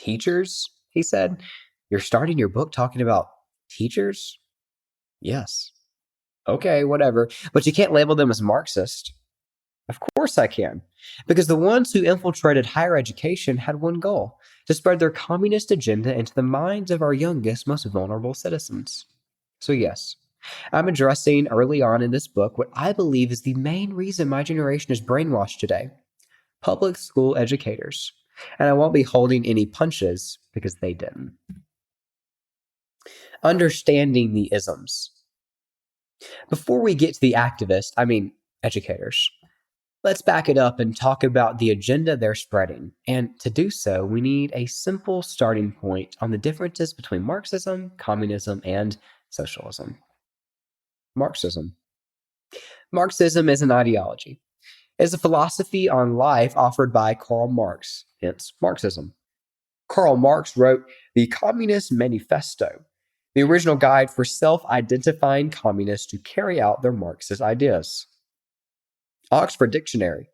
Teachers, he said. You're starting your book talking about teachers? Yes. Okay, whatever. But you can't label them as Marxist. Of course I can. Because the ones who infiltrated higher education had one goal: to spread their communist agenda into the minds of our youngest, most vulnerable citizens. So yes, I'm addressing early on in this book what I believe is the main reason my generation is brainwashed today: public school educators. And I won't be holding any punches because they didn't. Understanding the isms. Before we get to the educators, let's back it up and talk about the agenda they're spreading. And to do so, we need a simple starting point on the differences between Marxism, communism, and socialism. Marxism. Marxism is an ideology. It is a philosophy on life offered by Karl Marx, hence Marxism. Karl Marx wrote the Communist Manifesto, the original guide for self-identifying communists to carry out their Marxist ideas. Oxford Dictionary,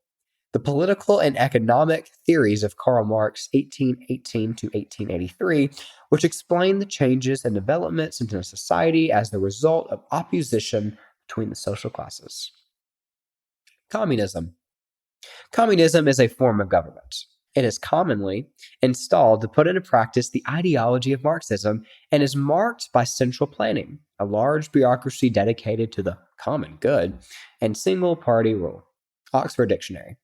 the political and economic theories of Karl Marx, 1818 to 1883, which explain the changes and developments in society as the result of opposition between the social classes. Communism. Communism is a form of government. It is commonly installed to put into practice the ideology of Marxism and is marked by central planning, a large bureaucracy dedicated to the common good, and single-party rule. Oxford Dictionary.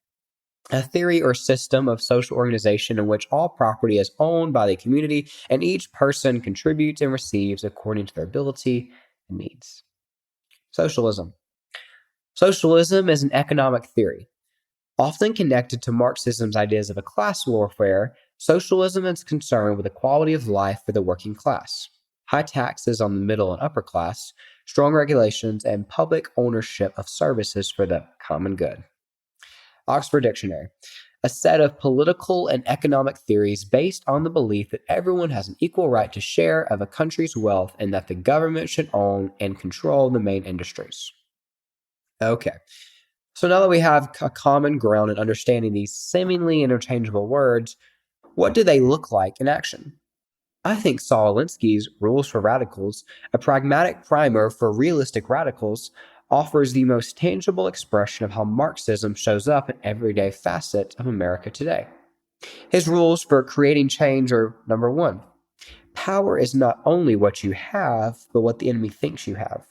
A theory or system of social organization in which all property is owned by the community and each person contributes and receives according to their ability and needs. Socialism. Socialism is an economic theory. Often connected to Marxism's ideas of a class warfare, socialism is concerned with the quality of life for the working class, high taxes on the middle and upper class, strong regulations, and public ownership of services for the common good. Oxford Dictionary. A set of political and economic theories based on the belief that everyone has an equal right to share of a country's wealth and that the government should own and control the main industries. Okay. So now that we have a common ground in understanding these seemingly interchangeable words, what do they look like in action? I think Saul Alinsky's Rules for Radicals, a pragmatic primer for realistic radicals, offers the most tangible expression of how Marxism shows up in everyday facets of America today. His rules for creating change are: number one, power is not only what you have, but what the enemy thinks you have.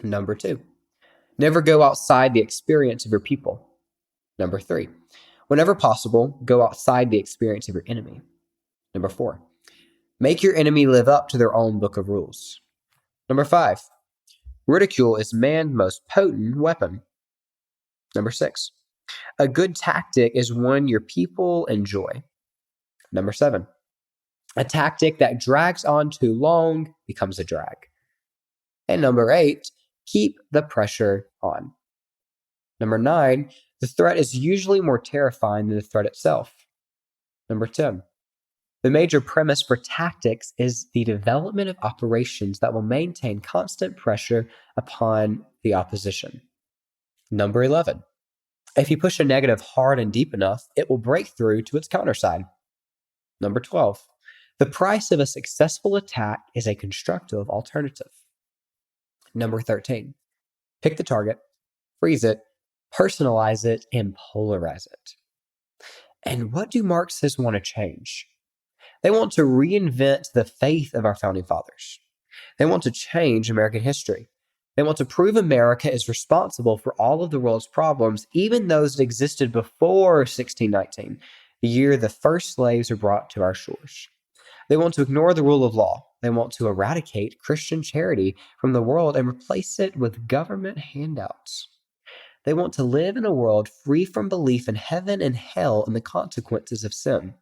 Number two, never go outside the experience of your people. Number three, whenever possible, go outside the experience of your enemy. Number four, make your enemy live up to their own book of rules. Number five, ridicule is man's most potent weapon. Number six, a good tactic is one your people enjoy. Number seven, a tactic that drags on too long becomes a drag. And number eight, keep the pressure on. Number nine, the threat is usually more terrifying than the threat itself. Number 10, the major premise for tactics is the development of operations that will maintain constant pressure upon the opposition. Number 11, if you push a negative hard and deep enough, it will break through to its counterside. Number 12, the price of a successful attack is a constructive alternative. Number 13, pick the target, freeze it, personalize it, and polarize it. And what do Marxists want to change? They want to reinvent the faith of our founding fathers. They want to change American history. They want to prove America is responsible for all of the world's problems, even those that existed before 1619, the year the first slaves were brought to our shores. They want to ignore the rule of law. They want to eradicate Christian charity from the world and replace it with government handouts. They want to live in a world free from belief in heaven and hell and the consequences of sin.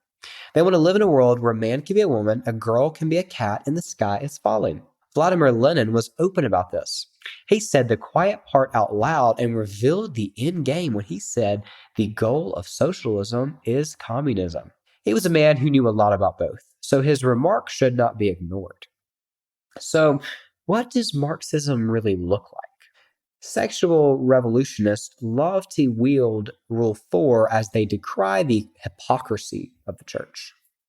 They want to live in a world where a man can be a woman, a girl can be a cat, and the sky is falling. Vladimir Lenin was open about this. He said the quiet part out loud and revealed the end game when he said the goal of socialism is communism. He was a man who knew a lot about both, so his remarks should not be ignored. So, what does Marxism really look like? Sexual revolutionists love to wield Rule 4 as they decry the hypocrisy of the church.